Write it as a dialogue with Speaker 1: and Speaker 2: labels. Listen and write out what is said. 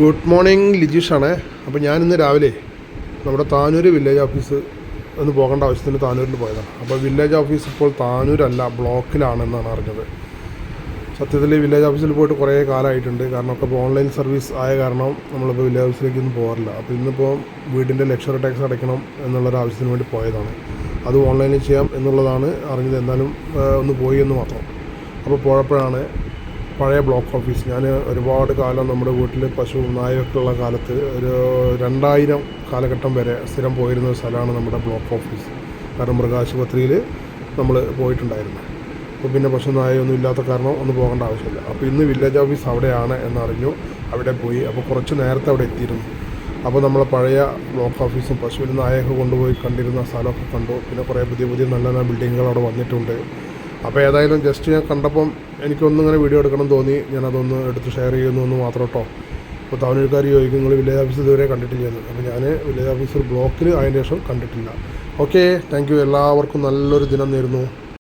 Speaker 1: Good morning ലിജീഷാണ്. അപ്പോൾ ഞാനിന്ന് രാവിലെ നമ്മുടെ താനൂർ വില്ലേജ് ഓഫീസ് ഒന്ന് പോകേണ്ട ആവശ്യത്തിന് താനൂരിൽ പോയതാണ്. അപ്പോൾ വില്ലേജ് ഓഫീസ് ഇപ്പോൾ താനൂരല്ല, ബ്ലോക്കിലാണെന്നാണ് അറിഞ്ഞത്. സത്യത്തിൽ വില്ലേജ് ഓഫീസിൽ പോയിട്ട് കുറേ കാലമായിട്ടുണ്ട്. കാരണം ഒക്കെ ഇപ്പോൾ ഓൺലൈൻ സർവീസ് ആയ കാരണം നമ്മളിപ്പോൾ വില്ലേജ് ഓഫീസിലേക്കൊന്നും പോകാറില്ല. അപ്പോൾ ഇന്നിപ്പോൾ വീടിൻ്റെ ലക്ഷറി ടാക്സ് അടയ്ക്കണം എന്നുള്ളൊരു ആവശ്യത്തിന് വേണ്ടി പോയതാണ്. അത് ഓൺലൈനിൽ ചെയ്യാം എന്നുള്ളതാണ് അറിഞ്ഞത്. എന്തായാലും ഒന്ന് പോയി എന്ന് മാത്രം. അപ്പോൾ പോയപ്പോഴാണ് പഴയ ബ്ലോക്ക് ഓഫീസ്. ഞാൻ ഒരുപാട് കാലം നമ്മുടെ വീട്ടിൽ പശു നായൊക്കെ ഉള്ള കാലത്ത് ഒരു 2000 കാലഘട്ടം വരെ സ്ഥിരം പോയിരുന്ന ഒരു സ്ഥലമാണ് നമ്മുടെ ബ്ലോക്ക് ഓഫീസ്. കാരണം മൃഗാശുപത്രിയിൽ നമ്മൾ പോയിട്ടുണ്ടായിരുന്നു. അപ്പോൾ പിന്നെ പശു നായൊന്നും ഇല്ലാത്ത കാരണം ഒന്നും പോകേണ്ട ആവശ്യമില്ല. അപ്പോൾ ഇന്ന് വില്ലേജ് ഓഫീസ് അവിടെയാണ് എന്നറിഞ്ഞു. അവിടെ പോയി. അപ്പോൾ കുറച്ച് നേരത്തെ അവിടെ എത്തിയിരുന്നു. അപ്പോൾ നമ്മൾ പഴയ ബ്ലോക്ക് ഓഫീസും പശുവിന് നായൊക്കെ കൊണ്ടുപോയി കണ്ടിരുന്ന സ്ഥലമൊക്കെ കണ്ടു. പിന്നെ കുറേ പുതിയ നല്ല നല്ല ബിൽഡിങ്ങുകൾ അവിടെ വന്നിട്ടുണ്ട്. അപ്പോൾ ഏതായാലും ജസ്റ്റ് ഞാൻ കണ്ടപ്പം എനിക്കൊന്നിങ്ങനെ വീഡിയോ എടുക്കണം തോന്നി. ഞാനതൊന്ന് എടുത്ത് ഷെയർ ചെയ്യുന്നു എന്ന് മാത്രം കേട്ടോ. അപ്പോൾ താനൂർക്കാർ ചോദിക്കും നിങ്ങൾ വില്ലേജ് ഓഫീസ് ഇതുവരെ കണ്ടിട്ടില്ലെന്ന്. അപ്പോൾ ഞാൻ വില്ലേജ് ഓഫീസ് ബ്ലോക്കിൽ അതിന് ശേഷം കണ്ടിട്ടില്ല. Okay, thank you. എല്ലാവർക്കും നല്ലൊരു ദിനം നേരുന്നു.